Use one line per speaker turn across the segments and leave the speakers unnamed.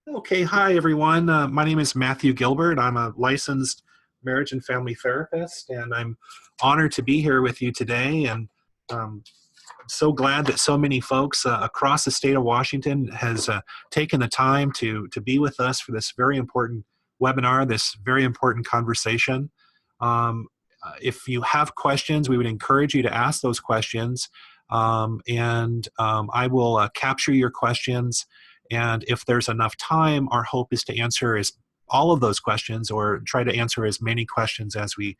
Okay, hi everyone. My name is Matthew Gilbert. I'm a licensed marriage and family therapist, and I'm honored to be here with you today. And um, so glad that so many folks across the state of Washington has taken the time to be with us for this very important webinar, this very important conversation. Um, if you have questions, we would encourage you to ask those questions, and I will capture your questions. And if there's enough time, our hope is to answer all of those questions or try to answer as many questions as we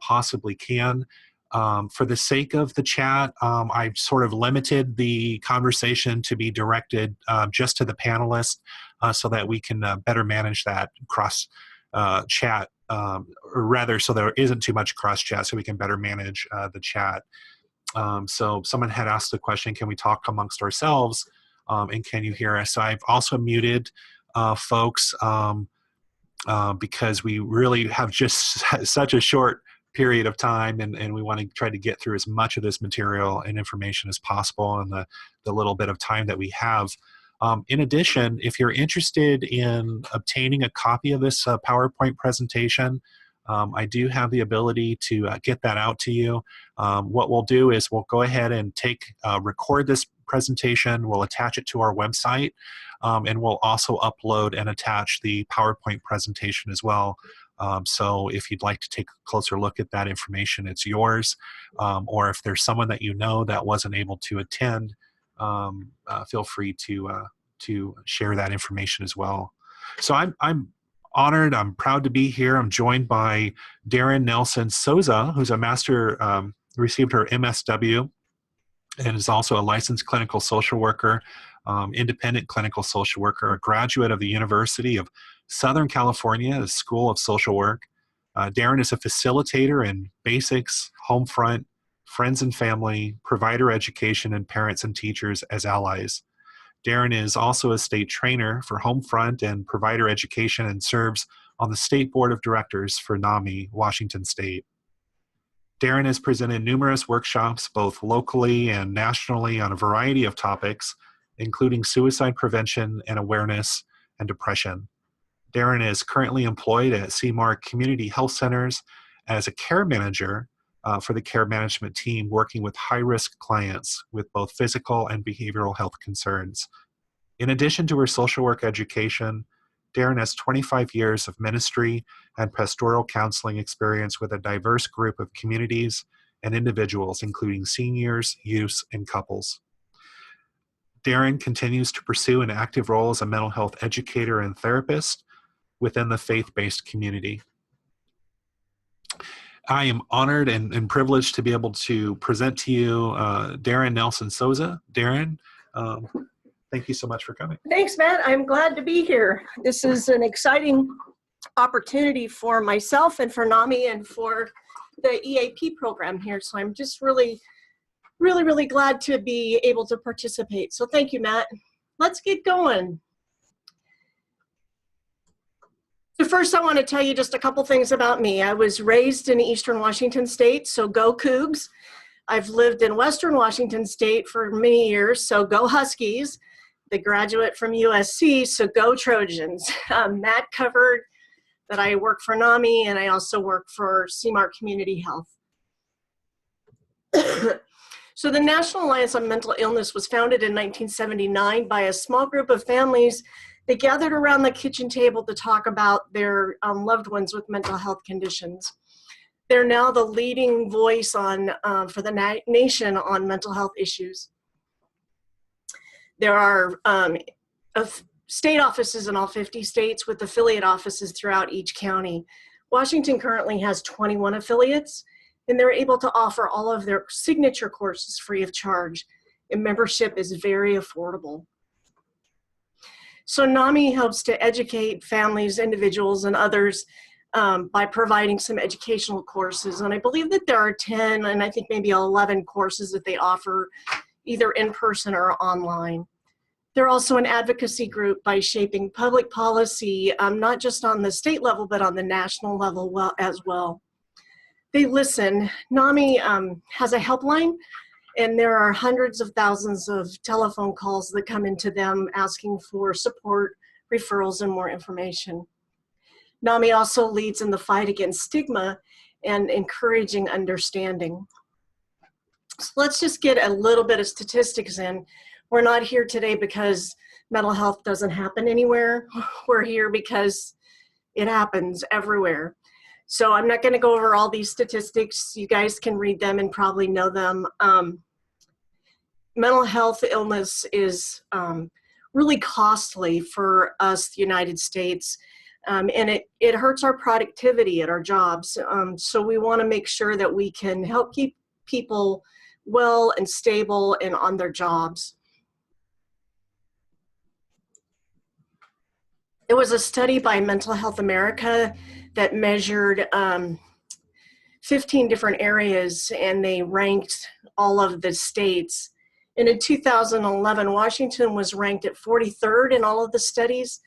possibly can. For the sake of the chat, I've sort of limited the conversation to be directed just to the panelists so that we can better manage that cross chat, or rather so there isn't too much cross chat so we can better manage the chat. So someone had asked the question, can we talk amongst ourselves? And can you hear us? So I've also muted folks because we really have just such a short period of time, and we want to try to get through as much of this material and information as possible in the little bit of time that we have. In addition, if you're interested in obtaining a copy of this PowerPoint presentation, I do have the ability to get that out to you. What we'll do is we'll go ahead and record this presentation, we'll attach it to our website, and we'll also upload and attach the PowerPoint presentation as well. So if you'd like to take a closer look at that information, it's yours. Or if there's someone that you know that wasn't able to attend, feel free to share that information as well. So I'm honored, I'm proud to be here. I'm joined by Darren Nelson Souza, who's a received her MSW and is also a licensed clinical social worker, independent clinical social worker, a graduate of the University of Southern California, the School of Social Work. Darren is a facilitator in basics, Homefront, friends and family, provider education, and parents and teachers as allies. Darren is also a state trainer for Homefront and provider education and serves on the State Board of Directors for NAMI, Washington State. Darren has presented numerous workshops, both locally and nationally, on a variety of topics, including suicide prevention and awareness and depression. Darren is currently employed at CMAR Community Health Centers as a care manager for the care management team, working with high-risk clients with both physical and behavioral health concerns. In addition to her social work education, Darren has 25 years of ministry and pastoral counseling experience with a diverse group of communities and individuals, including seniors, youths, and couples. Darren continues to pursue an active role as a mental health educator and therapist within the faith-based community. I am honored and privileged to be able to present to you Darren Nelson Souza. Darren, thank you so much for coming.
Thanks, Matt. I'm glad to be here. This is an exciting opportunity for myself and for NAMI and for the EAP program here. So I'm just really glad to be able to participate. So thank you, Matt. Let's get going. So first, I want to tell you just a couple things about me. I was raised in Eastern Washington State, so go Cougs. I've lived in Western Washington State for many years, so go Huskies. The graduate from USC, so go Trojans. Matt covered that I work for NAMI, and I also work for CMAR Community Health. So the National Alliance on Mental Illness was founded in 1979 by a small group of families. They gathered around the kitchen table to talk about their loved ones with mental health conditions. They're now the leading voice for the nation on mental health issues. There are state offices in all 50 states with affiliate offices throughout each county. Washington currently has 21 affiliates, and they're able to offer all of their signature courses free of charge, and membership is very affordable. So NAMI helps to educate families, individuals, and others by providing some educational courses. And I believe that there are 10 and I think maybe 11 courses that they offer either in person or online. They're also an advocacy group by shaping public policy, not just on the state level, but on the national level as well. They listen. NAMI has a helpline, and there are hundreds of thousands of telephone calls that come into them asking for support referrals, and more information. NAMI also leads in the fight against stigma and encouraging understanding. So let's just get a little bit of statistics in. We're not here today because mental health doesn't happen anywhere. We're here because it happens everywhere. So I'm not going to go over all these statistics. You guys can read them and probably know them. Mental health illness is really costly for us, the United States, and it hurts our productivity at our jobs. So we want to make sure that we can help keep people well and stable and on their jobs. It was a study by Mental Health America that measured 15 different areas, and they ranked all of the states. And in 2011, Washington was ranked at 43rd in all of the studies.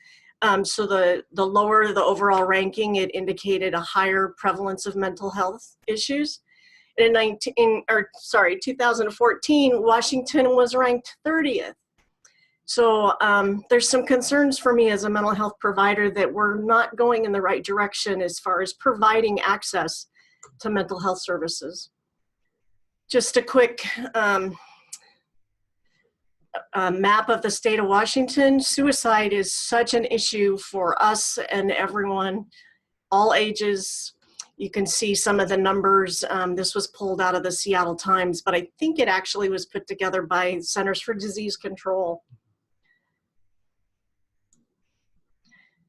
So the lower the overall ranking, it indicated a higher prevalence of mental health issues. And in 2014, Washington was ranked 30th. So there's some concerns for me as a mental health provider that we're not going in the right direction as far as providing access to mental health services. Just a quick map of the state of Washington. Suicide is such an issue for us and everyone, all ages. You can see some of the numbers. This was pulled out of the Seattle Times, but I think it actually was put together by Centers for Disease Control.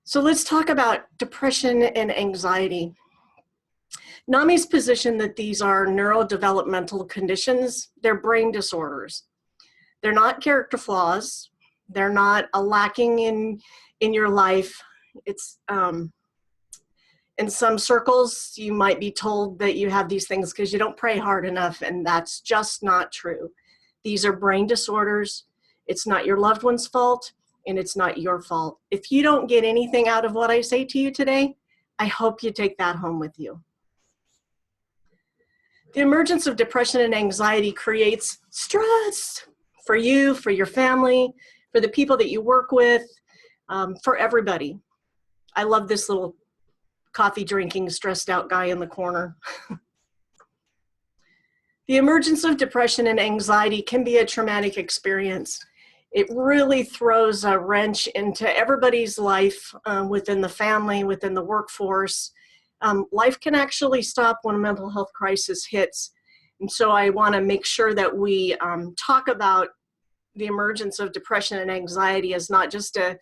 So let's talk about depression and anxiety. NAMI's position that these are neurodevelopmental conditions. They're brain disorders. They're not character flaws. They're not a lacking in your life. It's in some circles, you might be told that you have these things because you don't pray hard enough, and that's just not true. These are brain disorders. It's not your loved one's fault, and it's not your fault. If you don't get anything out of what I say to you today, I hope you take that home with you. The emergence of depression and anxiety creates stress for you, for your family, for the people that you work with, for everybody. I love this little coffee drinking, stressed out guy in the corner. The emergence of depression and anxiety can be a traumatic experience. It really throws a wrench into everybody's life within the family, within the workforce. Life can actually stop when a mental health crisis hits. And so I want to make sure that we talk about the emergence of depression and anxiety as not just a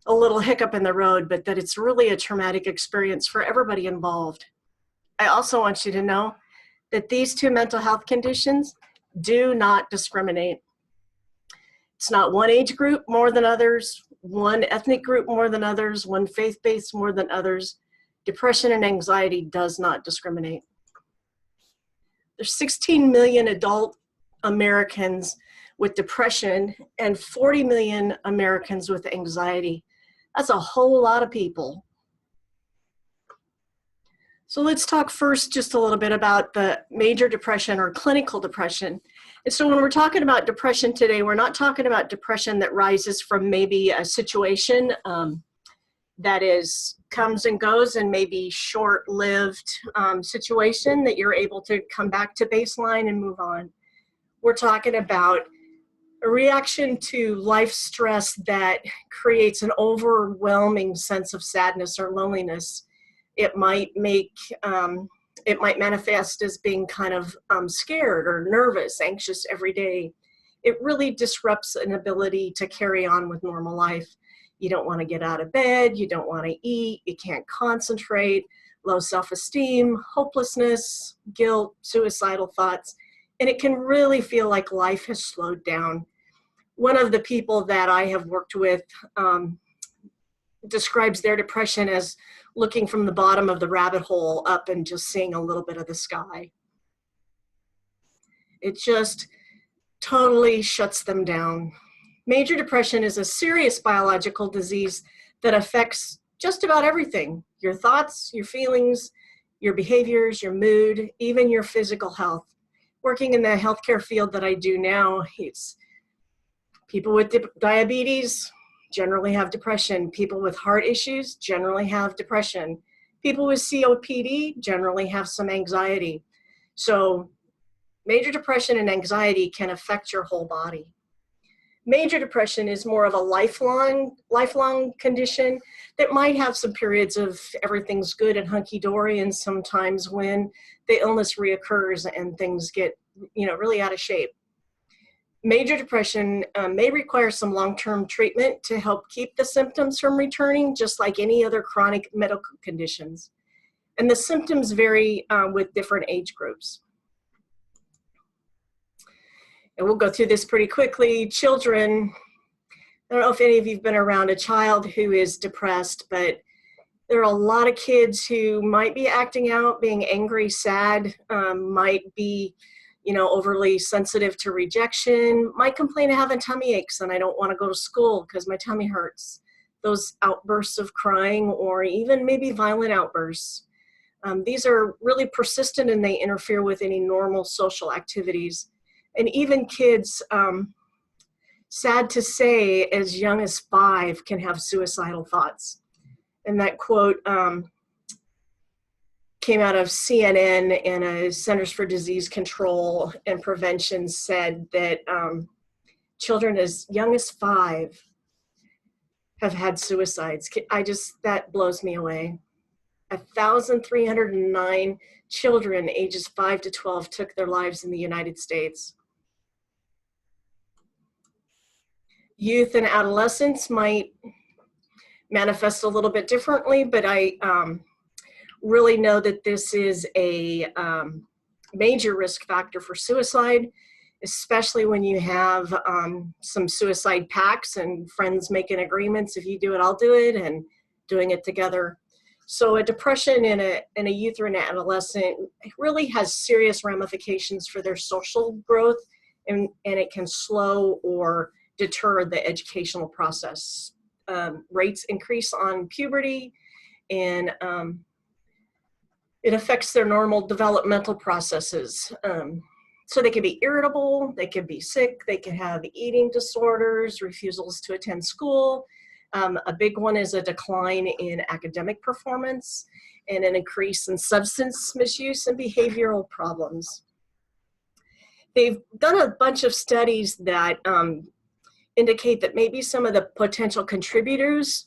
little hiccup in the road, but that it's really a traumatic experience for everybody involved. I also want you to know that these two mental health conditions do not discriminate. It's not one age group more than others, one ethnic group more than others, one faith-based more than others. Depression and anxiety does not discriminate. There's 16 million adult Americans with depression and 40 million Americans with anxiety. That's a whole lot of people. So let's talk first just a little bit about the major depression or clinical depression. And so when we're talking about depression today, we're not talking about depression that rises from maybe a situation that comes and goes and maybe short-lived situation that you're able to come back to baseline and move on. We're talking about a reaction to life stress that creates an overwhelming sense of sadness or loneliness. It might manifest as being kind of scared or nervous, anxious every day. It really disrupts an ability to carry on with normal life. You don't want to get out of bed, you don't want to eat, you can't concentrate, low self-esteem, hopelessness, guilt, suicidal thoughts, and it can really feel like life has slowed down. One of the people that I have worked with describes their depression as looking from the bottom of the rabbit hole up and just seeing a little bit of the sky. It just totally shuts them down. Major depression is a serious biological disease that affects just about everything: your thoughts, your feelings, your behaviors, your mood, even your physical health. Working in the healthcare field that I do now, it's people with diabetes, generally have depression. People with heart issues generally have depression. People with COPD generally have some anxiety. So major depression and anxiety can affect your whole body. Major depression is more of a lifelong condition that might have some periods of everything's good and hunky-dory, and sometimes when the illness reoccurs and things get, really out of shape. Major depression may require some long-term treatment to help keep the symptoms from returning, just like any other chronic medical conditions. And the symptoms vary with different age groups. And we'll go through this pretty quickly. Children, I don't know if any of you have been around a child who is depressed, but there are a lot of kids who might be acting out, being angry, sad, might be, overly sensitive to rejection, might complain of having tummy aches and I don't want to go to school because my tummy hurts. Those outbursts of crying or even maybe violent outbursts. These are really persistent and they interfere with any normal social activities. And even kids, sad to say, as young as 5 can have suicidal thoughts. And that quote came out of CNN, and Centers for Disease Control and Prevention said that children as young as 5 have had suicides. That blows me away. 1,309 children ages 5 to 12 took their lives in the United States. Youth and adolescents might manifest a little bit differently, but I really know that this is a major risk factor for suicide, especially when you have some suicide pacts and friends making agreements. If you do it, I'll do it, and doing it together. So a depression in a youth or an adolescent really has serious ramifications for their social growth, and it can slow or deter the educational process. Rates increase on puberty, and it affects their normal developmental processes. So they can be irritable, they can be sick, they can have eating disorders, refusals to attend school. A big one is a decline in academic performance and an increase in substance misuse and behavioral problems. They've done a bunch of studies that indicate that maybe some of the potential contributors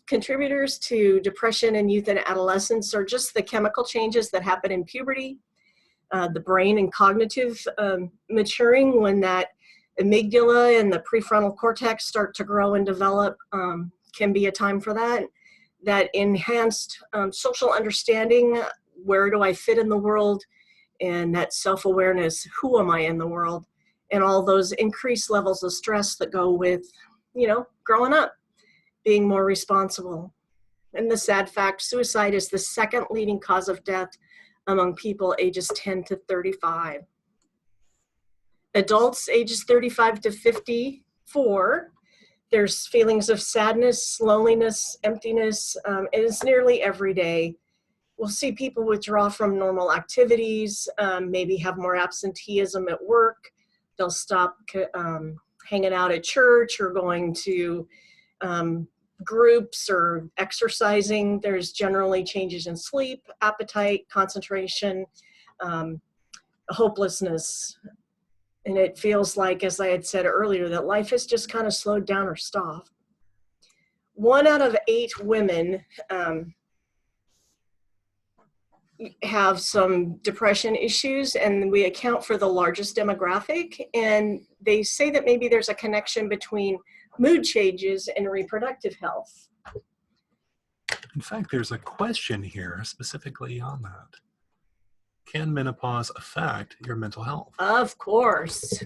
to depression in youth and adolescents are just the chemical changes that happen in puberty, the brain and cognitive maturing when that amygdala and the prefrontal cortex start to grow and develop. Can be a time for that. That enhanced social understanding, where do I fit in the world, and that self-awareness, who am I in the world, and all those increased levels of stress that go with, growing up, being more responsible. And the sad fact, suicide is the second leading cause of death among people ages 10 to 35. Adults ages 35 to 54, there's feelings of sadness, loneliness, emptiness, and it's nearly every day. We'll see people withdraw from normal activities, maybe have more absenteeism at work. They'll stop hanging out at church or going to groups or exercising. There's generally changes in sleep, appetite, concentration, hopelessness. And it feels like, as I had said earlier, that life has just kind of slowed down or stopped. 1 out of 8 women have some depression issues, and we account for the largest demographic. And they say that maybe there's a connection between mood changes and reproductive health.
In fact, there's a question here specifically on that. Can menopause affect your mental health?
Of course.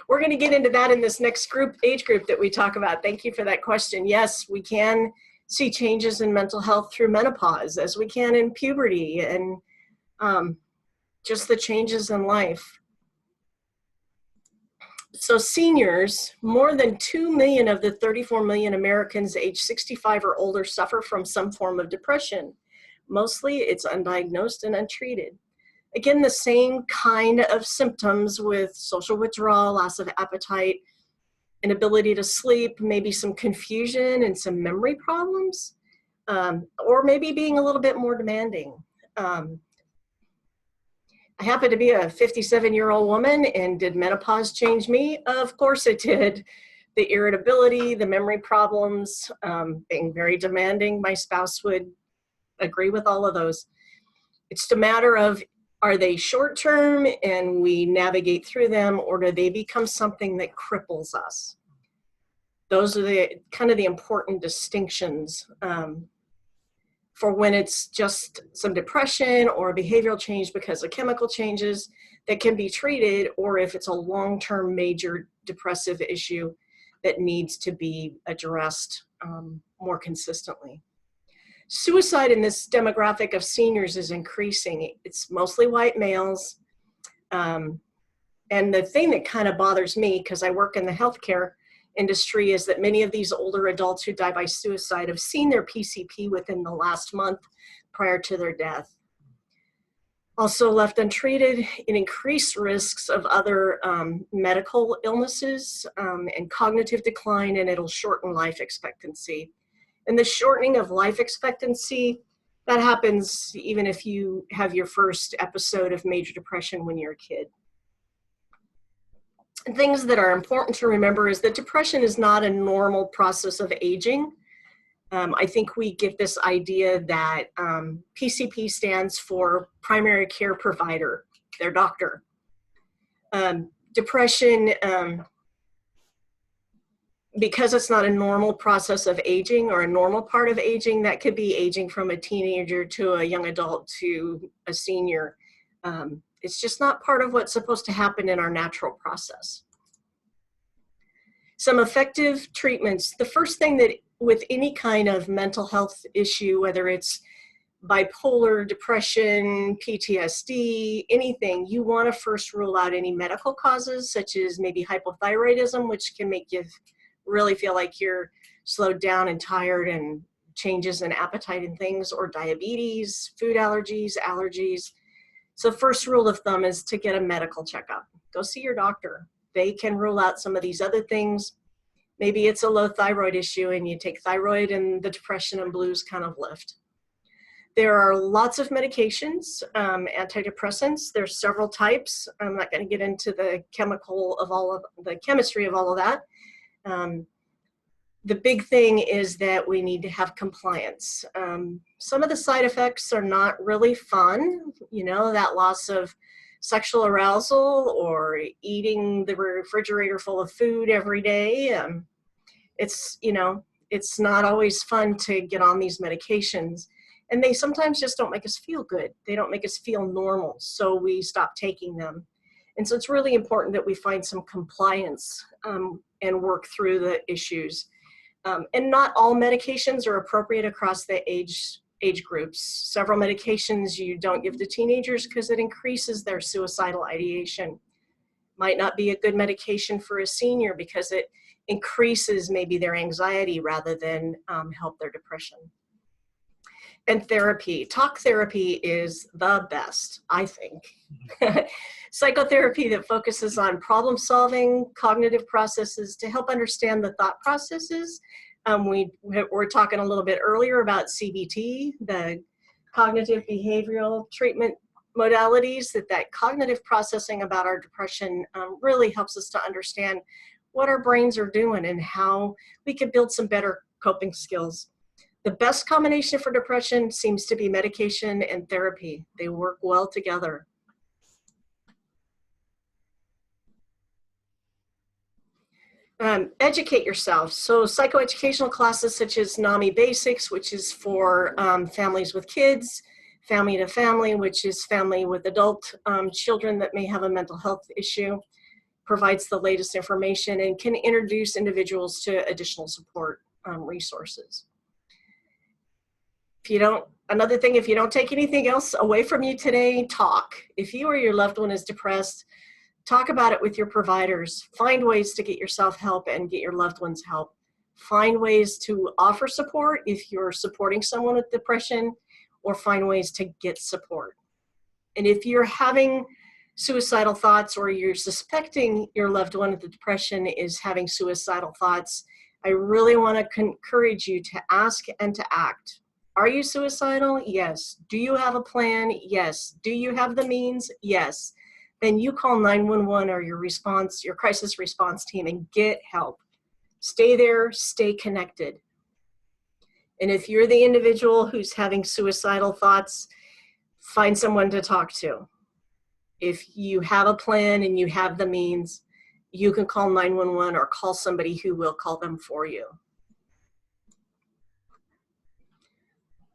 We're going to get into that in this next age group that we talk about. Thank you for that question. Yes, we can see changes in mental health through menopause, as we can in puberty, and just the changes in life. So seniors, more than 2 million of the 34 million Americans age 65 or older suffer from some form of depression. Mostly it's undiagnosed and untreated. Again, the same kind of symptoms with social withdrawal, loss of appetite, inability to sleep, maybe some confusion and some memory problems, or maybe being a little bit more demanding. I happen to be a 57-year-old woman, and did menopause change me? Of course it did. The irritability, the memory problems, being very demanding, my spouse would agree with all of those. It's a matter of, are they short-term and we navigate through them, or do they become something that cripples us? Those are the kind of the important distinctions for when it's just some depression or behavioral change because of chemical changes that can be treated, or if it's a long-term major depressive issue that needs to be addressed more consistently. Suicide in this demographic of seniors is increasing. It's mostly white males. And the thing that kind of bothers me, because I work in the healthcare industry, is that many of these older adults who die by suicide have seen their PCP within the last month prior to their death. Also left untreated, it increased risks of other medical illnesses and cognitive decline, and it'll shorten life expectancy. And the shortening of life expectancy, that happens even if you have your first episode of major depression when you're a kid. And things that are important to remember is that depression is not a normal process of aging. I think we get this idea that PCP stands for primary care provider, their doctor. Depression, because it's not a normal process of aging or a normal part of aging, that could be aging from a teenager to a young adult to a senior. It's just not part of what's supposed to happen in our natural process. Some effective treatments. The first thing that with any kind of mental health issue, whether it's bipolar, depression, PTSD, anything, you want to first rule out any medical causes, such as maybe hypothyroidism, which can make you really feel like you're slowed down and tired, and changes in appetite and things, or diabetes, food allergies. So first rule of thumb is to get a medical checkup. Go see your doctor. They can rule out some of these other things. Maybe it's a low thyroid issue and you take thyroid and the depression and blues kind of lift. There are lots of medications, antidepressants. There's several types. I'm not going to get into the chemistry of all of that. The big thing is that we need to have compliance. Some of the side effects are not really fun, that loss of sexual arousal or eating the refrigerator full of food every day. It's not always fun to get on these medications, and they sometimes just don't make us feel good. They don't make us feel normal, so we stop taking them. And so it's really important that we find some compliance and work through the issues. And not all medications are appropriate across the age groups. Several medications you don't give to teenagers because it increases their suicidal ideation. Might not be a good medication for a senior because it increases maybe their anxiety rather than help their depression. And therapy. Talk therapy is the best, I think. Psychotherapy that focuses on problem solving, cognitive processes to help understand the thought processes. We were talking a little bit earlier about CBT, the cognitive behavioral treatment modalities, that cognitive processing about our depression really helps us to understand what our brains are doing and how we can build some better coping skills. The best combination for depression seems to be medication and therapy. They work well together. Educate yourself. So psychoeducational classes such as NAMI Basics, which is for families with kids, Family to Family, which is family with adult children that may have a mental health issue, provides the latest information and can introduce individuals to additional support resources. Another thing, if you don't take anything else away from you today, talk. If you or your loved one is depressed, talk about it with your providers. Find ways to get yourself help and get your loved ones help. Find ways to offer support if you're supporting someone with depression, or find ways to get support. And if you're having suicidal thoughts, or you're suspecting your loved one with depression is having suicidal thoughts, I really want to encourage you to ask and to act. Are you suicidal? Yes. Do you have a plan? Yes. Do you have the means? Yes. Then you call 911 or your crisis response team, and get help. Stay there, stay connected. And if you're the individual who's having suicidal thoughts, find someone to talk to. If you have a plan and you have the means, you can call 911 or call somebody who will call them for you.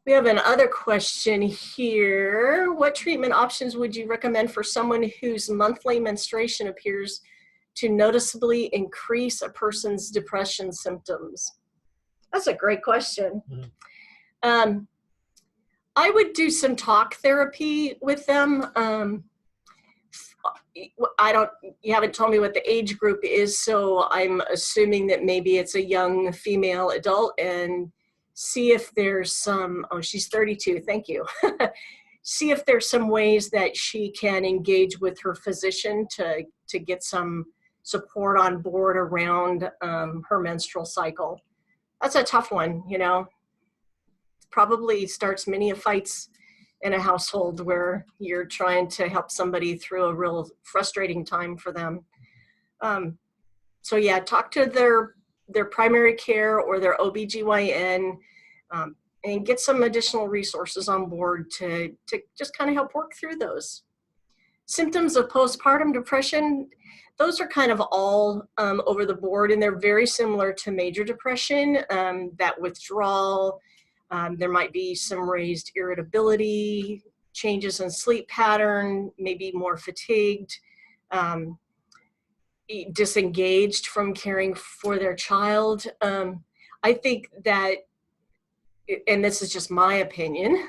We have another question here. What treatment options would you recommend for someone whose monthly menstruation appears to noticeably increase a person's depression symptoms? That's a great question. Mm-hmm. I would do some talk therapy with them. You haven't told me what the age group is, so I'm assuming that maybe it's a young female adult, and see if there's some, oh, she's 32, thank you. See if there's some ways that she can engage with her physician to get some support on board around her menstrual cycle. That's a tough one, you know. Probably starts many fights in a household where you're trying to help somebody through a real frustrating time for them. So yeah, talk to their primary care or their OBGYN, and get some additional resources on board to just kind of help work through those. Symptoms of postpartum depression, those are kind of all over the board, and they're very similar to major depression. That withdrawal, there might be some raised irritability, changes in sleep pattern, maybe more fatigued, disengaged from caring for their child. I think that, and this is just my opinion,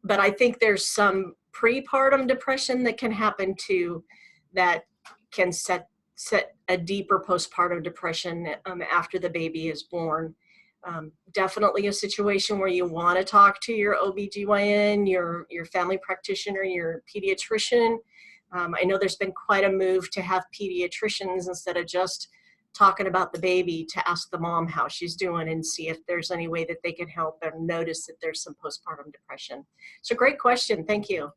but I think there's some prepartum depression that can happen too, that can set a deeper postpartum depression after the baby is born. Definitely a situation where you want to talk to your OBGYN, your family practitioner, your pediatrician. I know there's been quite a move to have pediatricians, instead of just talking about the baby, to ask the mom how she's doing and see if there's any way that they can help and notice that there's some postpartum depression. So great question, thank you.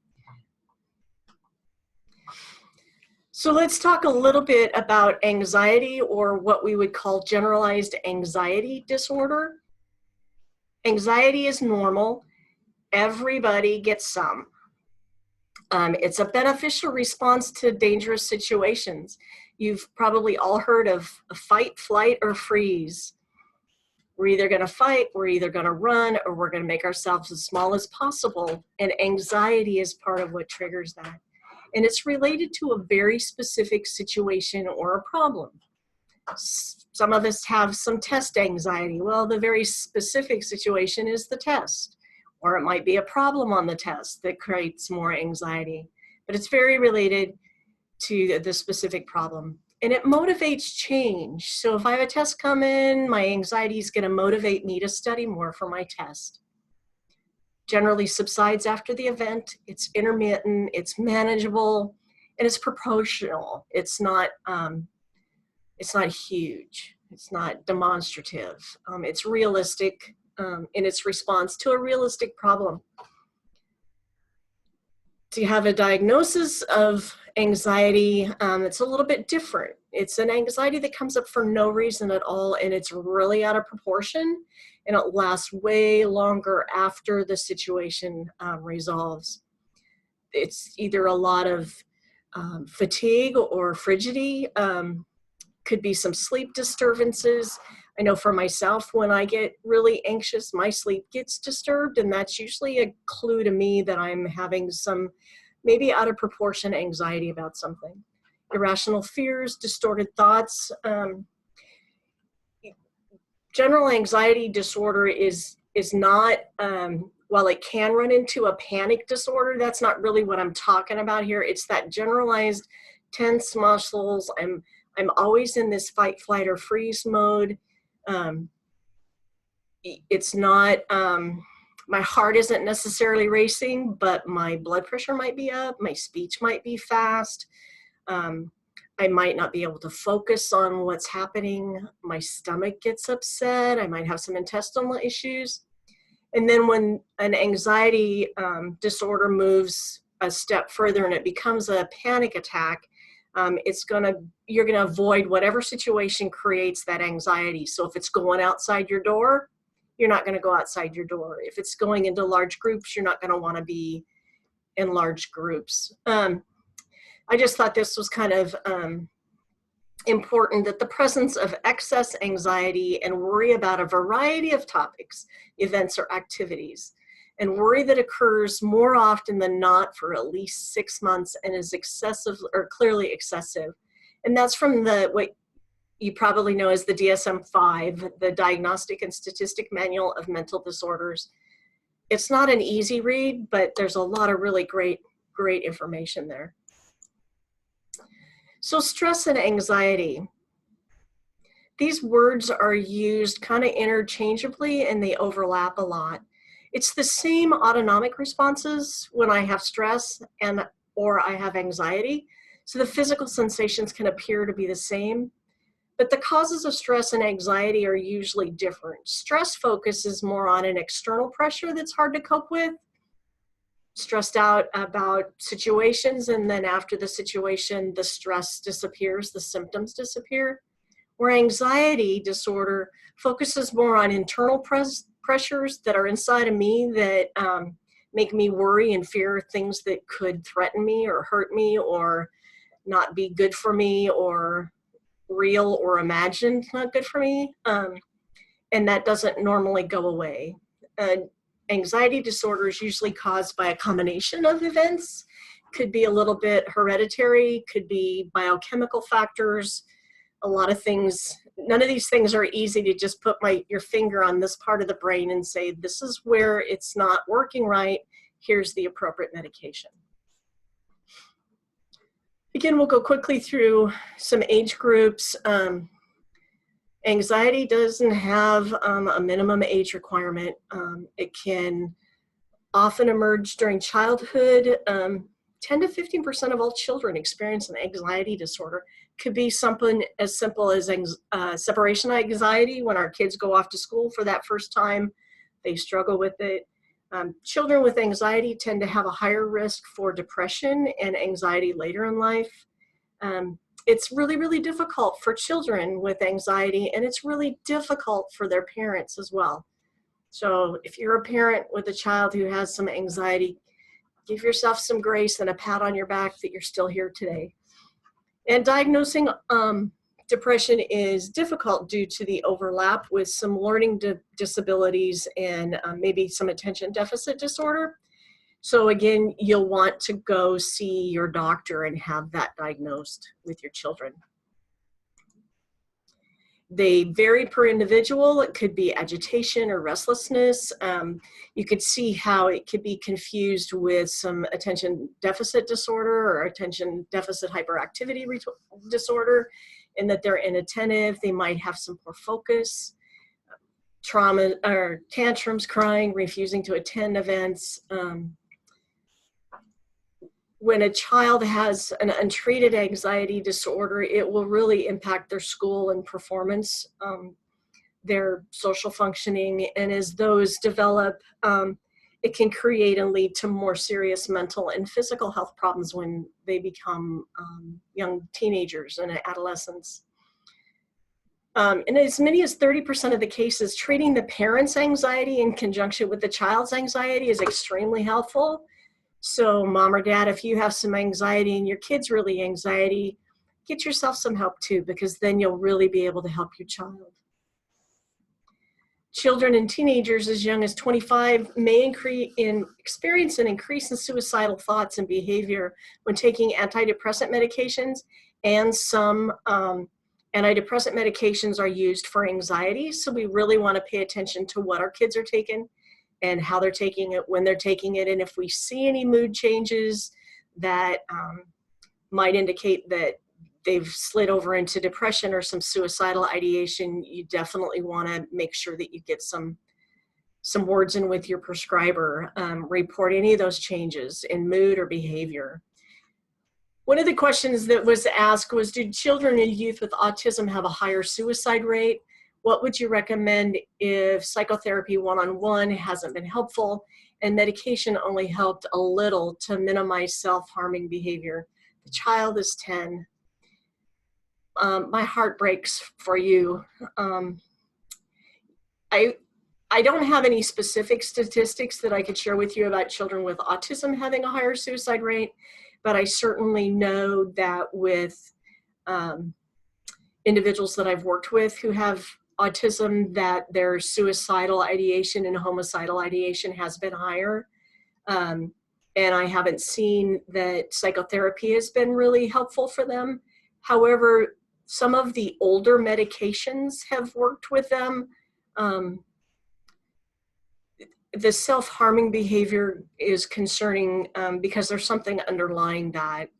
So let's talk a little bit about anxiety, or what we would call generalized anxiety disorder. Anxiety is normal. Everybody gets some. It's a beneficial response to dangerous situations. You've probably all heard of fight, flight, or freeze. We're either going to fight, we're either going to run, or we're going to make ourselves as small as possible. And anxiety is part of what triggers that. And it's related to a very specific situation or a problem. Some of us have some test anxiety. Well, the very specific situation is the test. Or it might be a problem on the test that creates more anxiety. But it's very related to the specific problem. And it motivates change. So if I have a test come in, my anxiety is going to motivate me to study more for my test. Generally subsides after the event. It's intermittent, it's manageable, and it's proportional. It's not huge. It's not demonstrative. It's realistic in its response to a realistic problem. To have a diagnosis of anxiety, it's a little bit different. It's an anxiety that comes up for no reason at all, and it's really out of proportion, and it lasts way longer after the situation resolves. It's either a lot of fatigue or frigidity, could be some sleep disturbances. I know for myself, when I get really anxious, my sleep gets disturbed, and that's usually a clue to me that I'm having some maybe out of proportion anxiety about something. Irrational fears, distorted thoughts. General anxiety disorder is not, while it can run into a panic disorder, that's not really what I'm talking about here. It's that generalized tense muscles. I'm always in this fight, flight, or freeze mode. It's not My heart isn't necessarily racing, but my blood pressure might be up, my speech might be fast. I might not be able to focus on what's happening. My stomach gets upset. I might have some intestinal issues. And then when an anxiety disorder moves a step further and it becomes a panic attack, you're gonna avoid whatever situation creates that anxiety. So if it's going outside your door, you're not gonna go outside your door. If it's going into large groups, you're not gonna wanna be in large groups. I just thought this was kind of important, that the presence of excess anxiety and worry about a variety of topics, events, or activities, and worry that occurs more often than not for at least 6 months and is excessive or clearly excessive. And that's from what you probably know as the DSM-5, the Diagnostic and Statistic Manual of Mental Disorders. It's not an easy read, but there's a lot of really great information there. So stress and anxiety. These words are used kind of interchangeably and they overlap a lot. It's the same autonomic responses when I have stress or I have anxiety. So the physical sensations can appear to be the same, but the causes of stress and anxiety are usually different. Stress focuses more on an external pressure that's hard to cope with, stressed out about situations, and then after the situation, the stress disappears, the symptoms disappear. Where anxiety disorder focuses more on internal pressures that are inside of me that make me worry and fear things that could threaten me or hurt me or not be good for me or real or imagined not good for me. And that doesn't normally go away. Anxiety disorder is usually caused by a combination of events. Could be a little bit hereditary, could be biochemical factors, a lot of things. None of these things are easy to just put your finger on this part of the brain and say, this is where it's not working right, here's the appropriate medication. Again, we'll go quickly through some age groups. Anxiety doesn't have a minimum age requirement. It can often emerge during childhood. 10 to 15% of all children experience an anxiety disorder. Could be something as simple as separation anxiety when our kids go off to school for that first time. They struggle with it. Children with anxiety tend to have a higher risk for depression and anxiety later in life. It's really, really difficult for children with anxiety, and it's really difficult for their parents as well. So if you're a parent with a child who has some anxiety, give yourself some grace and a pat on your back that you're still here today. And diagnosing depression is difficult due to the overlap with some learning disabilities and maybe some attention deficit disorder. So again, you'll want to go see your doctor and have that diagnosed with your children. They vary per individual. It could be agitation or restlessness. You could see how it could be confused with some attention deficit disorder or attention deficit hyperactivity disorder, in that they're inattentive. They might have some poor focus, trauma or tantrums, crying, refusing to attend events. When a child has an untreated anxiety disorder, it will really impact their school and performance, their social functioning. And as those develop, it can create and lead to more serious mental and physical health problems when they become young teenagers and adolescents. In as many as 30% of the cases, treating the parent's anxiety in conjunction with the child's anxiety is extremely helpful. So mom or dad, if you have some anxiety and your kid's really anxiety, get yourself some help too, because then you'll really be able to help your child. Children and teenagers as young as 25 may experience an increase in suicidal thoughts and behavior when taking antidepressant medications, and some antidepressant medications are used for anxiety. So we really want to pay attention to what our kids are taking and how they're taking it, when they're taking it. And if we see any mood changes that might indicate that they've slid over into depression or some suicidal ideation, you definitely want to make sure that you get some some words in with your prescriber. Report any of those changes in mood or behavior. One of the questions that was asked was, do children and youth with autism have a higher suicide rate? What would you recommend if psychotherapy one-on-one hasn't been helpful and medication only helped a little to minimize self-harming behavior? The child is 10. My heart breaks for you. I don't have any specific statistics that I could share with you about children with autism having a higher suicide rate, but I certainly know that with individuals that I've worked with who have autism, that their suicidal ideation and homicidal ideation has been higher. And I haven't seen that psychotherapy has been really helpful for them. However, some of the older medications have worked with them. The self-harming behavior is concerning because there's something underlying that.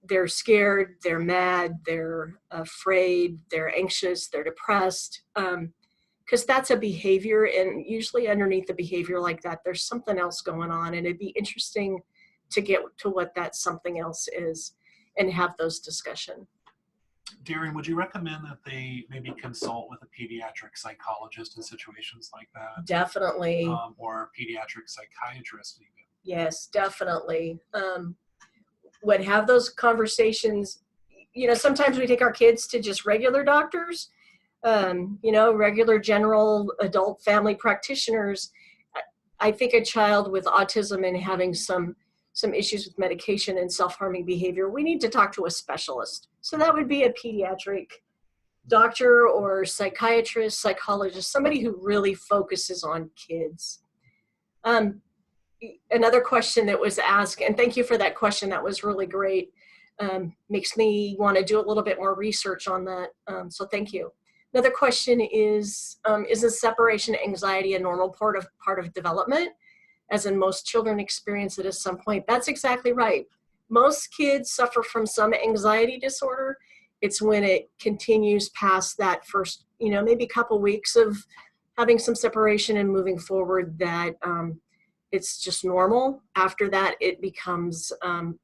They're scared, they're mad, they're afraid, they're anxious, they're depressed, because that's a behavior, and usually underneath the behavior like that, there's something else going on, and it'd be interesting to get to what that something else is and have those discussions.
Darren, would you recommend that they maybe consult with a pediatric psychologist in situations like that?
Definitely.
Or a pediatric psychiatrist even?
Yes, definitely. Would have those conversations. You know, sometimes we take our kids to just regular doctors, you know, regular general adult family practitioners. I think a child with autism and having some issues with medication and self-harming behavior, we need to talk to a specialist. So that would be a pediatric doctor or psychiatrist, psychologist, somebody who really focuses on kids. Another question that was asked, and thank you for that question, that was really great. Makes me want to do a little bit more research on that, so thank you. Another question is the separation anxiety a normal part of development? As in most children experience it at some point. That's exactly right. Most kids suffer from some anxiety disorder. It's when it continues past that first, you know, maybe couple weeks of having some separation and moving forward that it's just normal. After that, it becomes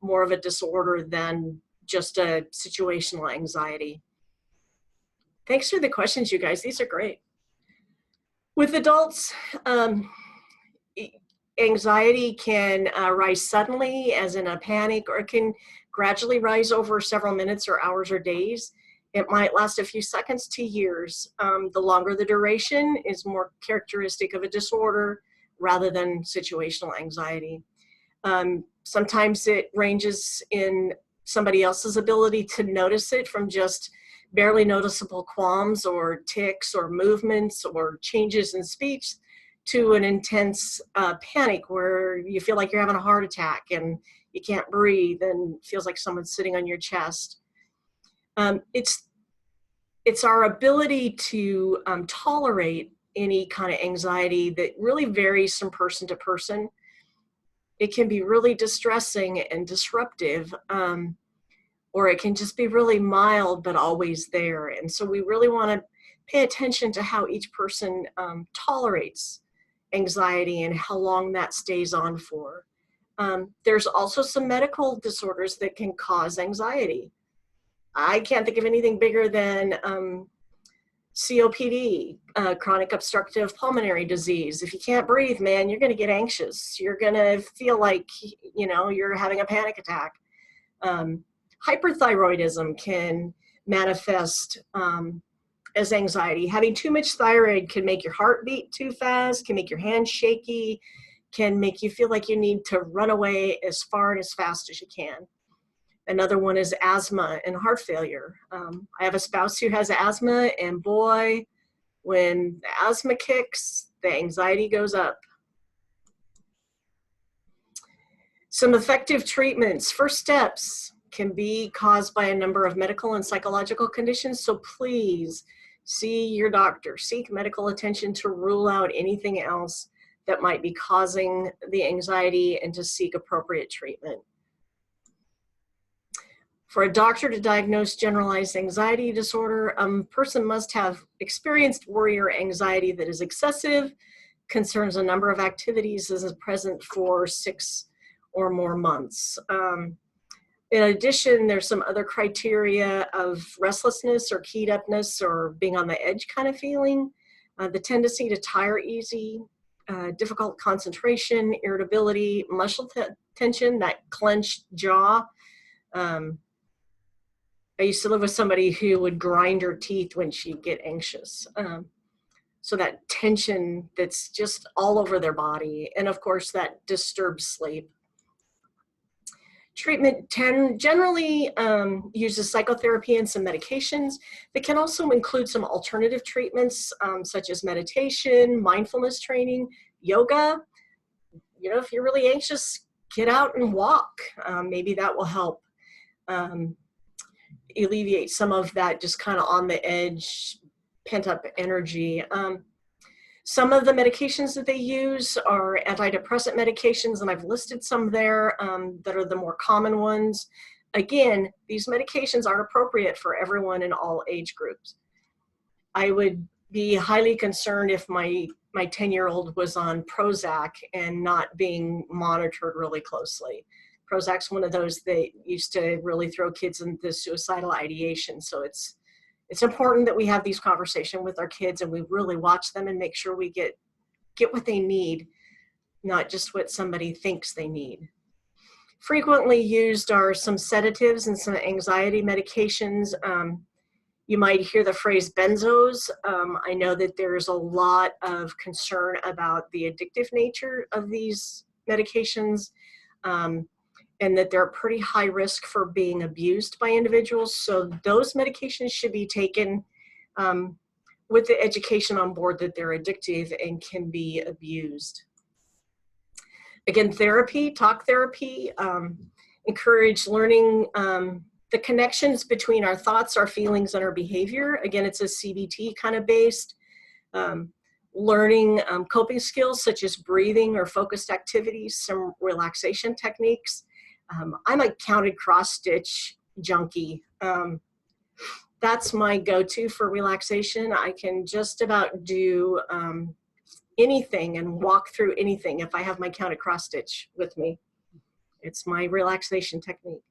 more of a disorder than just a situational anxiety. Thanks for the questions, you guys. These are great. With adults, anxiety can rise suddenly, as in a panic, or it can gradually rise over several minutes or hours or days. It might last a few seconds to years. The longer the duration is more characteristic of a disorder rather than situational anxiety. Sometimes it ranges in somebody else's ability to notice it from just barely noticeable qualms or tics or movements or changes in speech to an intense panic where you feel like you're having a heart attack and you can't breathe and feels like someone's sitting on your chest. It's our ability to tolerate any kind of anxiety that really varies from person to person. It can be really distressing and disruptive, or it can just be really mild but always there. And so we really want to pay attention to how each person tolerates anxiety and how long that stays on for. There's also some medical disorders that can cause anxiety. I can't think of anything bigger than COPD, chronic obstructive pulmonary disease. If you can't breathe, man, you're going to get anxious. You're going to feel like, you know, you're having a panic attack. Hyperthyroidism can manifest as anxiety. Having too much thyroid can make your heart beat too fast, can make your hands shaky, can make you feel like you need to run away as far and as fast as you can. Another one is asthma and heart failure. I have a spouse who has asthma, and boy, when the asthma kicks, the anxiety goes up. Some effective treatments, first steps, can be caused by a number of medical and psychological conditions, so please see your doctor, seek medical attention to rule out anything else that might be causing the anxiety and to seek appropriate treatment. For a doctor to diagnose generalized anxiety disorder, a person must have experienced worry or anxiety that is excessive, concerns a number of activities, is present for 6 or more months. In addition, there's some other criteria of restlessness or keyed upness or being on the edge kind of feeling, the tendency to tire easy, difficult concentration, irritability, muscle tension, that clenched jaw. I used to live with somebody who would grind her teeth when she'd get anxious. So that tension that's just all over their body. And of course, that disturbed sleep. Treatment generally uses psychotherapy and some medications. They can also include some alternative treatments, such as meditation, mindfulness training, yoga. You know, if you're really anxious, get out and walk. Maybe that will help alleviate some of that just kind of on the edge, pent up energy. Some of the medications that they use are antidepressant medications, and I've listed some there that are the more common ones. Again, these medications aren't appropriate for everyone in all age groups. I would be highly concerned if my 10-year-old was on Prozac and not being monitored really closely. Prozac's one of those that used to really throw kids into suicidal ideation. So it's important that we have these conversations with our kids and we really watch them and make sure we get what they need, not just what somebody thinks they need. Frequently used are some sedatives and some anxiety medications. You might hear the phrase benzos. I know that there's a lot of concern about the addictive nature of these medications, and that they're pretty high risk for being abused by individuals. So those medications should be taken with the education on board that they're addictive and can be abused. Again, therapy, talk therapy, encourage learning the connections between our thoughts, our feelings, and our behavior. Again, it's a CBT kind of based. Learning coping skills such as breathing or focused activities, some relaxation techniques. I'm a counted cross stitch junkie. That's my go-to for relaxation. I can just about do anything and walk through anything if I have my counted cross stitch with me. It's my relaxation technique.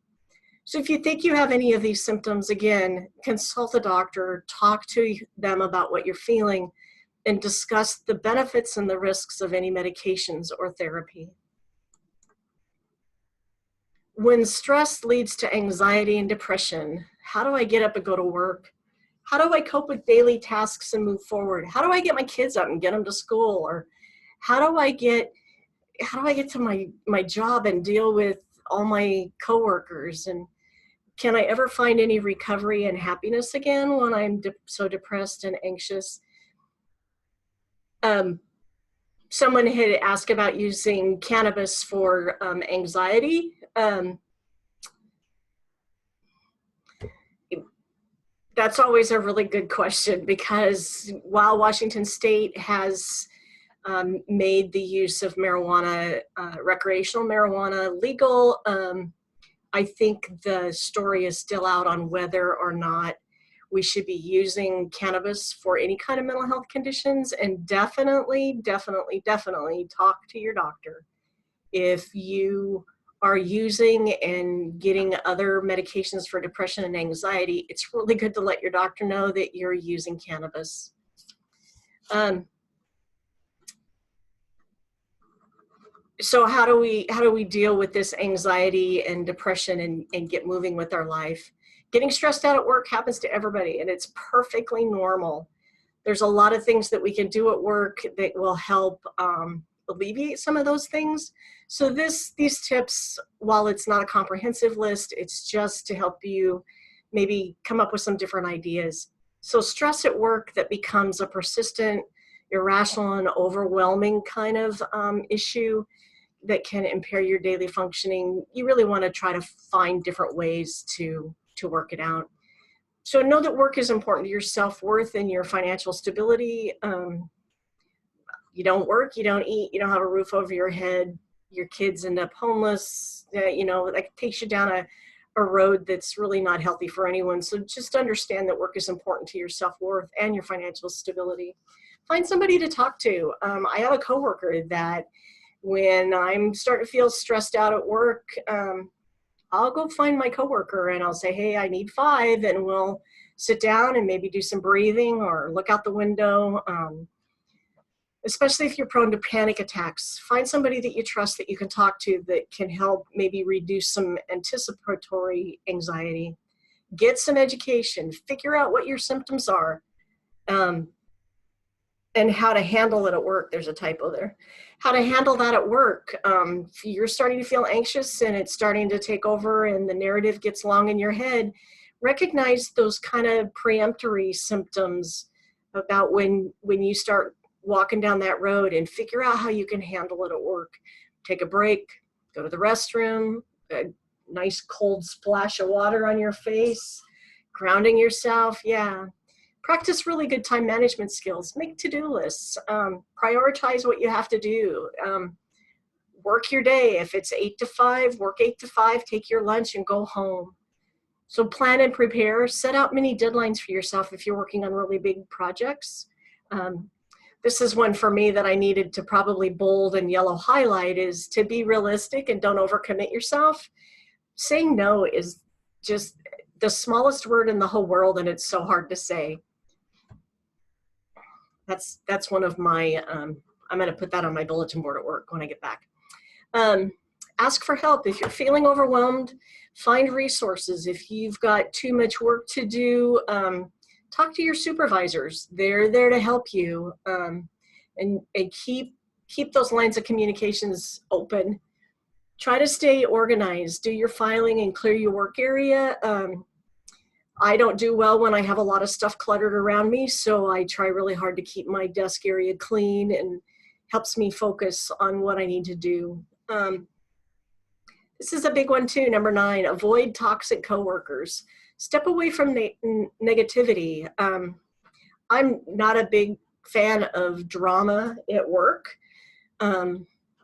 So if you think you have any of these symptoms, again, consult a doctor, talk to them about what you're feeling, and discuss the benefits and the risks of any medications or therapy. When stress leads to anxiety and depression, how do I get up and go to work? How do I cope with daily tasks and move forward? How do I get my kids up and get them to school? Or how do I get to my job and deal with all my coworkers? And can I ever find any recovery and happiness again when I'm so depressed and anxious? Someone had asked about using cannabis for anxiety. That's always a really good question, because while Washington State has made the use of marijuana, recreational marijuana, legal, I think the story is still out on whether or not we should be using cannabis for any kind of mental health conditions. And definitely talk to your doctor. If you are using and getting other medications for depression and anxiety, it's really good to let your doctor know that you're using cannabis. So how do we deal with this anxiety and depression and get moving with our life? Getting stressed out at work happens to everybody, and it's perfectly normal. There's a lot of things that we can do at work that will help alleviate some of those things. So these tips, while it's not a comprehensive list, it's just to help you maybe come up with some different ideas. So stress at work that becomes a persistent, irrational, and overwhelming kind of issue that can impair your daily functioning, you really want to try to find different ways to work it out. So know that work is important to your self-worth and your financial stability. You don't work, you don't eat, you don't have a roof over your head, your kids end up homeless, that takes you down a a road that's really not healthy for anyone. So just understand that work is important to your self-worth and your financial stability. Find somebody to talk to. I have a coworker that when I'm starting to feel stressed out at work, I'll go find my coworker and I'll say, hey, I need 5, and we'll sit down and maybe do some breathing or look out the window. Especially if you're prone to panic attacks, find somebody that you trust that you can talk to that can help maybe reduce some anticipatory anxiety. Get some education, figure out what your symptoms are, and how to handle it at work. There's a typo there. How to handle that at work. If you're starting to feel anxious and it's starting to take over and the narrative gets long in your head, recognize those kind of preemptory symptoms about when you start walking down that road, and figure out how you can handle it at work. Take a break, go to the restroom, a nice cold splash of water on your face, grounding yourself. Yeah. Practice really good time management skills. Make to-do lists. Prioritize what you have to do. Work your day. If it's 8 to 5, work 8 to 5, take your lunch and go home. So plan and prepare. Set out many deadlines for yourself if you're working on really big projects. This is one for me that I needed to probably bold and yellow highlight, is to be realistic and don't overcommit yourself. Saying no is just the smallest word in the whole world, and it's so hard to say. That's one of my, I'm going to put that on my bulletin board at work when I get back. Ask for help. If you're feeling overwhelmed, find resources. If you've got too much work to do, talk to your supervisors. They're there to help you, and keep those lines of communications open. Try to stay organized. Do your filing and clear your work area. I don't do well when I have a lot of stuff cluttered around me, so I try really hard to keep my desk area clean, and helps me focus on what I need to do. This is a big one too, number 9, avoid toxic coworkers. Step away from negativity. I'm not a big fan of drama at work.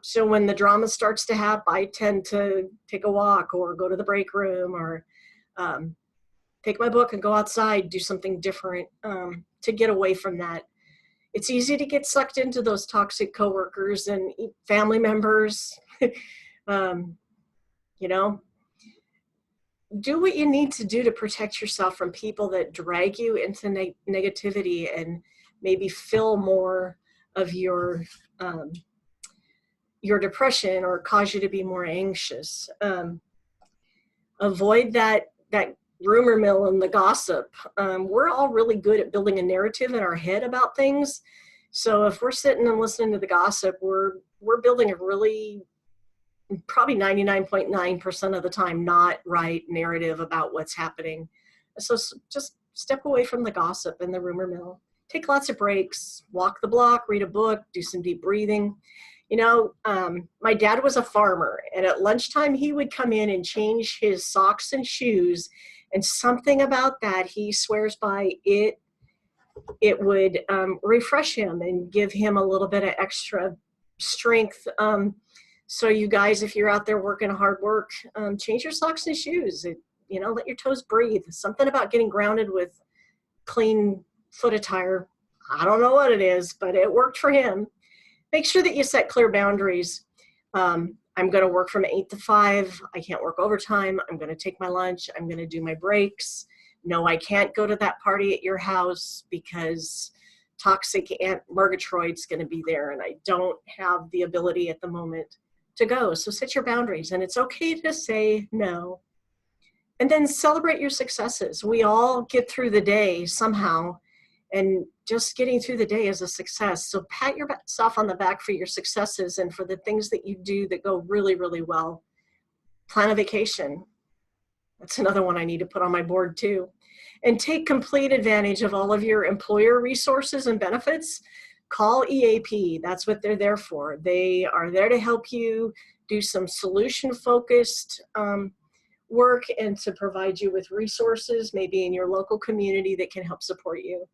So when the drama starts to happen, I tend to take a walk or go to the break room, or take my book and go outside, do something different to get away from that. It's easy to get sucked into those toxic coworkers and family members. You know, do what you need to do to protect yourself from people that drag you into negativity and maybe fill more of your depression or cause you to be more anxious. Avoid that rumor mill and the gossip. We're all really good at building a narrative in our head about things. So if we're sitting and listening to the gossip, we're building a really, probably 99.9% of the time, not right narrative about what's happening. So just step away from the gossip and the rumor mill. Take lots of breaks, walk the block, read a book, do some deep breathing. You know, my dad was a farmer, and at lunchtime he would come in and change his socks and shoes, and something about that, he swears by, it would refresh him and give him a little bit of extra strength. So you guys, if you're out there working hard work, change your socks and shoes. Let your toes breathe. Something about getting grounded with clean foot attire. I don't know what it is, but it worked for him. Make sure that you set clear boundaries. I'm going to work from 8 to 5. I can't work overtime. I'm going to take my lunch. I'm going to do my breaks. No, I can't go to that party at your house because toxic Aunt Murgatroyd's going to be there, and I don't have the ability at the moment to go. So set your boundaries, and it's okay to say no. And then celebrate your successes. We all get through the day somehow, and just getting through the day is a success. So pat yourself on the back for your successes and for the things that you do that go really, really well. Plan a vacation. That's another one I need to put on my board too. And take complete advantage of all of your employer resources and benefits. Call EAP. That's what they're there for. They are there to help you do some solution-focused work and to provide you with resources, maybe in your local community, that can help support you.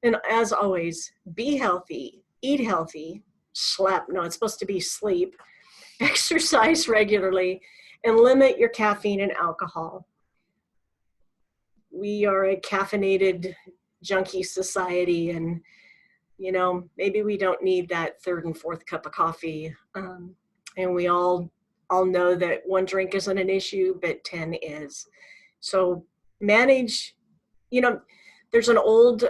And as always, be healthy, eat healthy, it's supposed to be sleep, exercise regularly, and limit your caffeine and alcohol. We are a caffeinated junkie society, and you know, maybe we don't need that third and fourth cup of coffee. And we all know that one drink isn't an issue, but 10 is. So manage, you know, there's an old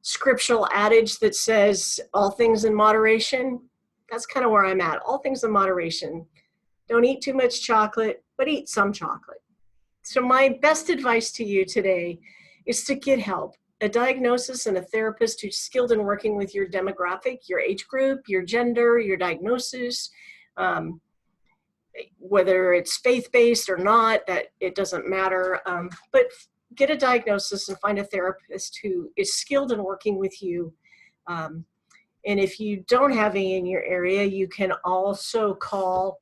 scriptural adage that says all things in moderation. That's kind of where I'm at. All things in moderation. Don't eat too much chocolate, but eat some chocolate. So my best advice to you today is to get help. A diagnosis and a therapist who's skilled in working with your demographic, your age group, your gender, your diagnosis, whether it's faith-based or not, that it doesn't matter. But get a diagnosis and find a therapist who is skilled in working with you. And if you don't have any in your area, you can also call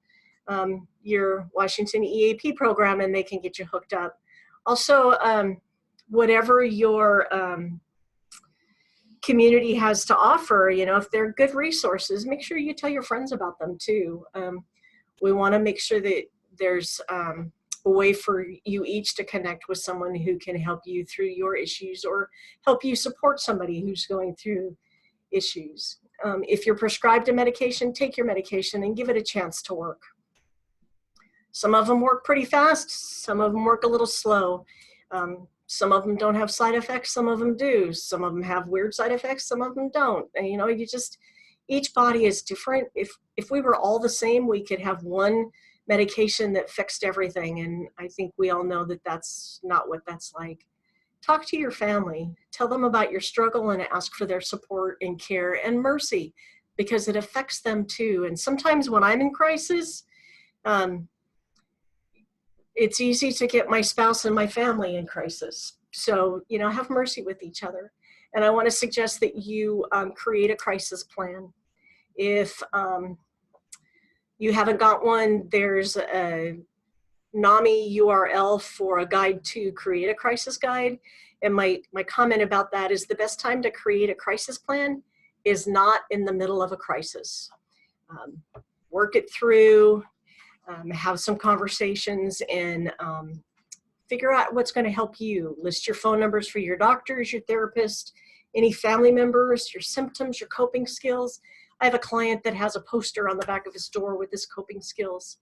your Washington EAP program and they can get you hooked up. Also, whatever your community has to offer, you know, if they're good resources, make sure you tell your friends about them too. We want to make sure that there's a way for you each to connect with someone who can help you through your issues or help you support somebody who's going through issues. If you're prescribed a medication, take your medication and give it a chance to work. Some of them work pretty fast, some of them work a little slow. Some of them don't have side effects, some of them do. Some of them have weird side effects, some of them don't. And you know, each body is different. If we were all the same, we could have one medication that fixed everything. And I think we all know that that's not what that's like. Talk to your family, tell them about your struggle and ask for their support and care and mercy because it affects them too. And sometimes when I'm in crisis, it's easy to get my spouse and my family in crisis. So, you know, have mercy with each other. And I want to suggest that you create a crisis plan. If you haven't got one, there's a NAMI URL for a guide to create a crisis guide. And my comment about that is the best time to create a crisis plan is not in the middle of a crisis. Work it through, have some conversations, and figure out what's going to help you. List your phone numbers for your doctors, your therapist, any family members, your symptoms, your coping skills. I have a client that has a poster on the back of his door with his coping skills.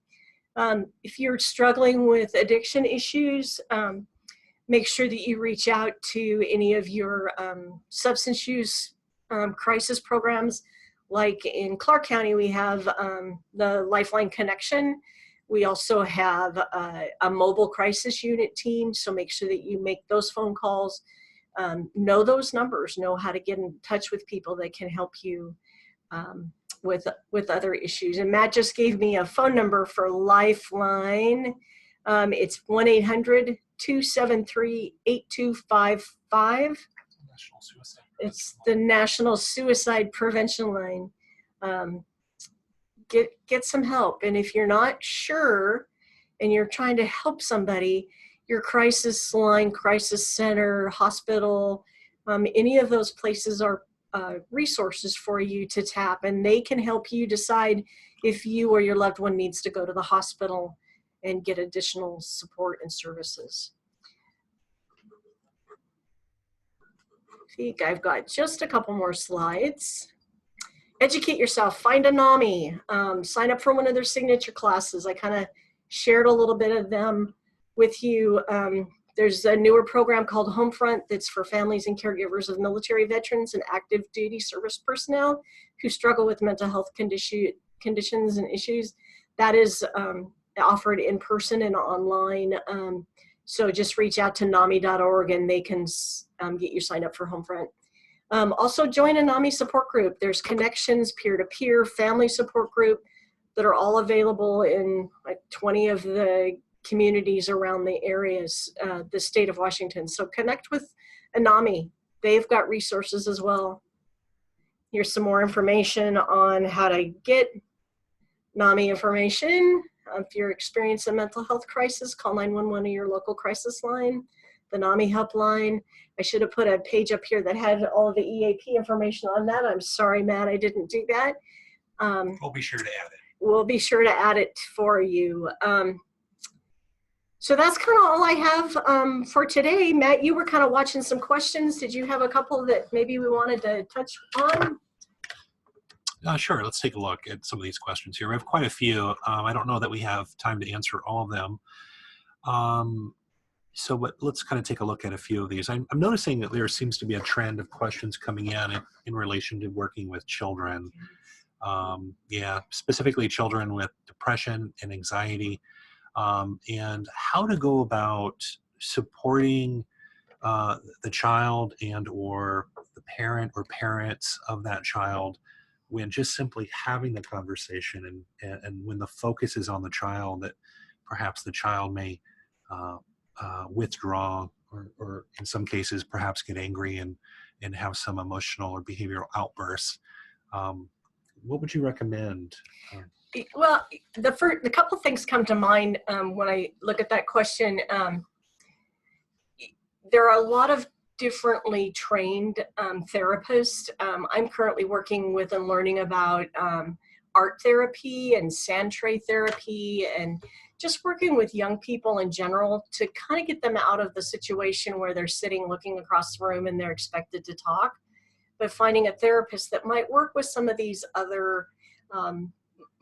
If you're struggling with addiction issues, make sure that you reach out to any of your substance use crisis programs. Like in Clark County, we have the Lifeline Connection. We also have a mobile crisis unit team, so make sure that you make those phone calls, know those numbers, know how to get in touch with people that can help you with other issues. And Matt just gave me a phone number for Lifeline. It's 1-800-273-8255.
National Suicide.
It's the National Suicide Prevention Line. Get some help. And if you're not sure and you're trying to help somebody, your crisis line, crisis center, hospital, any of those places are resources for you to tap, and they can help you decide if you or your loved one needs to go to the hospital and get additional support and services. I think I've got just a couple more slides. Educate yourself, find a NAMI, sign up for one of their signature classes. I kind of shared a little bit of them with you. There's a newer program called Homefront that's for families and caregivers of military veterans and active duty service personnel who struggle with mental health conditions and issues. That is offered in person and online. So just reach out to NAMI.org and they can get you signed up for Homefront. Also join a NAMI support group. There's Connections, peer-to-peer, family support group that are all available in like 20 of the communities around the areas, the state of Washington. So connect with a NAMI. They've got resources as well. Here's some more information on how to get NAMI information. If you're experiencing a mental health crisis, call 911 or your local crisis line, the NAMI helpline. I should have put a page up here that had all of the EAP information on that. I'm sorry, Matt, I didn't do that.
We'll be sure to add it.
we'll be sure to add it for you. So that's kind of all I have for today. Matt, you were kind of watching some questions. Did you have a couple that maybe we wanted to touch on?
Sure. Let's take a look at some of these questions here. We have quite a few. I don't know that we have time to answer all of them. But let's kind of take a look at a few of these. I'm noticing that there seems to be a trend of questions coming in relation to working with children. Specifically children with depression and anxiety, and how to go about supporting the child and or the parent or parents of that child when just simply having the conversation and when the focus is on the child, that perhaps the child may withdraw or in some cases perhaps get angry and have some emotional or behavioral outbursts. What would you recommend?
Well, the couple things come to mind when I look at that question. There are a lot of differently trained therapists. I'm currently working with and learning about art therapy and sand tray therapy, and just working with young people in general to kind of get them out of the situation where they're sitting looking across the room and they're expected to talk, but finding a therapist that might work with some of these other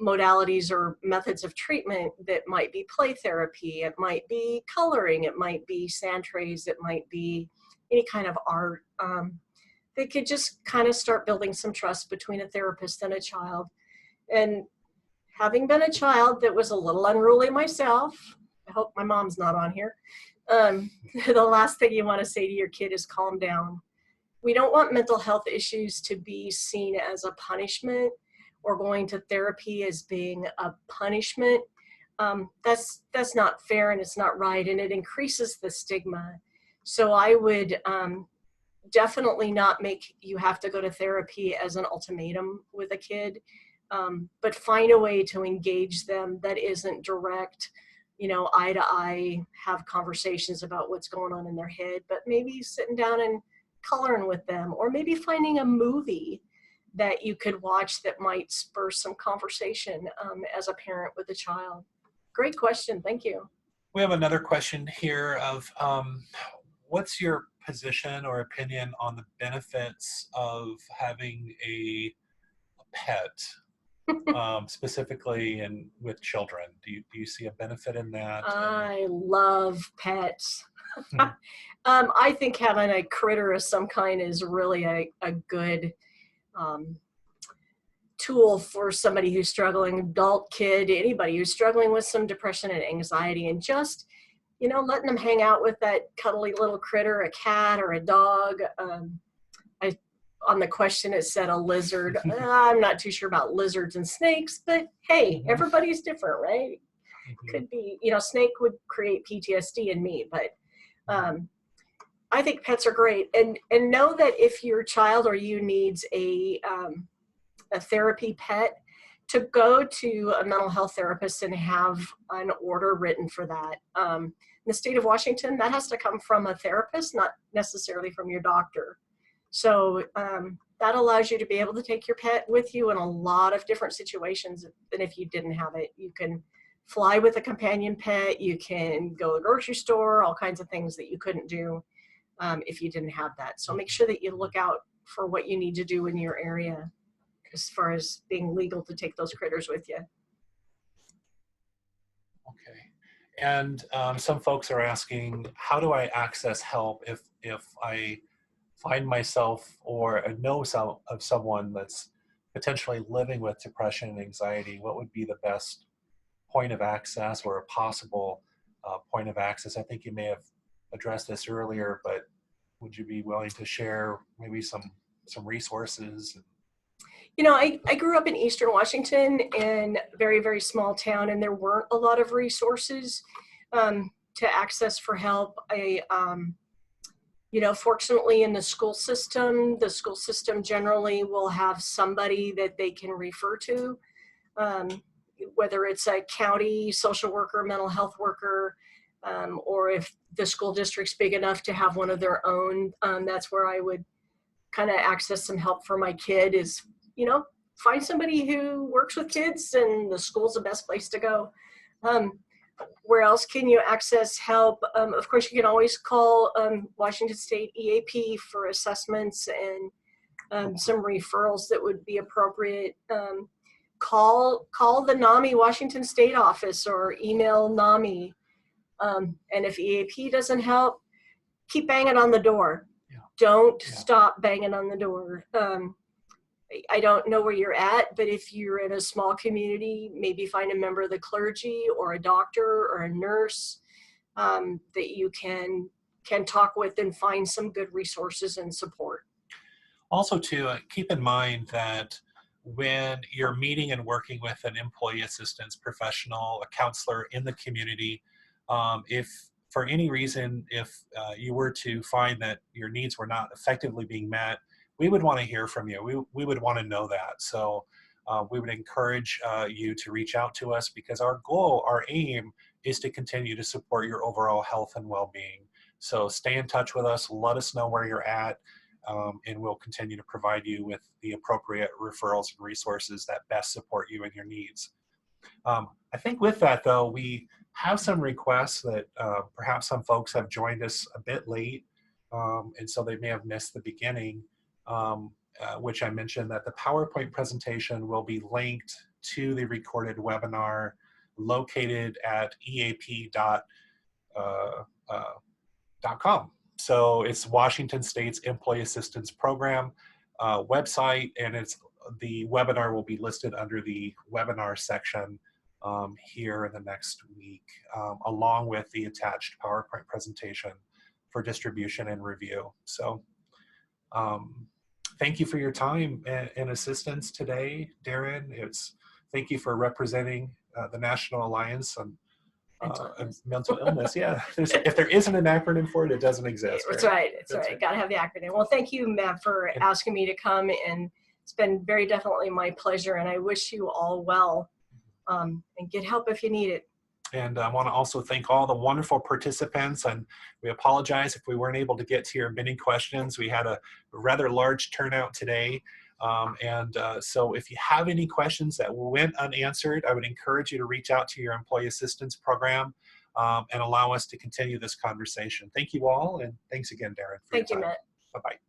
modalities or methods of treatment that might be play therapy, it might be coloring, it might be sand trays, it might be any kind of art. They could just kind of start building some trust between a therapist and a child. And having been a child that was a little unruly myself, I hope my mom's not on here, the last thing you want to say to your kid is calm down. We don't want mental health issues to be seen as a punishment or going to therapy as being a punishment. That's not fair and it's not right, and it increases the stigma. So I would definitely not make you have to go to therapy as an ultimatum with a kid, but find a way to engage them that isn't direct, eye to eye, have conversations about what's going on in their head, but maybe sitting down and coloring with them, or maybe finding a movie that you could watch that might spur some conversation as a parent with a child. Great question. Thank you.
We have another question here of what's your position or opinion on the benefits of having a pet, specifically and with children? Do you see a benefit in that?
I love pets. I think having a critter of some kind is really a good tool for somebody who's struggling, adult, kid, anybody who's struggling with some depression and anxiety, and just, letting them hang out with that cuddly little critter, a cat or a dog. On the question, it said a lizard. I'm not too sure about lizards and snakes, but hey, everybody's different, right? Could be, snake would create PTSD in me, but I think pets are great. And know that if your child or you needs a therapy pet, to go to a mental health therapist and have an order written for that. In the state of Washington, that has to come from a therapist, not necessarily from your doctor. So that allows you to be able to take your pet with you in a lot of different situations than if you didn't have it. You can fly with a companion pet, you can go to the grocery store, all kinds of things that you couldn't do if you didn't have that. So make sure that you look out for what you need to do in your area as far as being legal to take those critters with you.
Okay. And some folks are asking, how do I access help if I find myself or know of someone that's potentially living with depression and anxiety? What would be the best point of access or a possible point of access? I think you may have addressed this earlier, but would you be willing to share maybe some resources?
I grew up in Eastern Washington in a very, very small town, and there weren't a lot of resources to access for help. Fortunately in the school system generally will have somebody that they can refer to, whether it's a county social worker, mental health worker, or if the school district's big enough to have one of their own, that's where I would kind of access some help for my kid is, find somebody who works with kids, and the school's the best place to go. Where else can you access help? Of course, you can always call Washington State EAP for assessments and some referrals that would be appropriate. Call the NAMI Washington State office or email NAMI. And if EAP doesn't help, keep banging on the door.
Yeah.
Don't
Yeah.
stop banging on the door. I don't know where you're at, but if you're in a small community, maybe find a member of the clergy or a doctor or a nurse that you can talk with and find some good resources and support.
Also, too, keep in mind that when you're meeting and working with an employee assistance professional, a counselor in the community, if for any reason, if you were to find that your needs were not effectively being met, we would want to hear from you. We would want to know that. So we would encourage you to reach out to us, because our goal, our aim is to continue to support your overall health and well-being. So stay in touch with us, let us know where you're at, and we'll continue to provide you with the appropriate referrals and resources that best support you and your needs. I think with that, though, we have some requests that perhaps some folks have joined us a bit late, and so they may have missed the beginning, which I mentioned that the PowerPoint presentation will be linked to the recorded webinar located at eap.com. So it's Washington State's Employee Assistance Program website, and the webinar will be listed under the webinar section here in the next week, along with the attached PowerPoint presentation for distribution and review. So thank you for your time and assistance today, Darren. Thank you for representing the National Alliance on mental illness. Yeah, if there isn't an acronym for it, it doesn't exist.
That's right. That's right. Got to have the acronym. Well, thank you, Matt, for asking me to come, and it's been very definitely my pleasure, and I wish you all well, and get help if you need it.
And I want to also thank all the wonderful participants, and we apologize if we weren't able to get to your many questions. We had a rather large turnout today. So if you have any questions that went unanswered, I would encourage you to reach out to your employee assistance program and allow us to continue this conversation. Thank you all, and thanks again, Darren.
Thank you, Matt.
Bye-bye.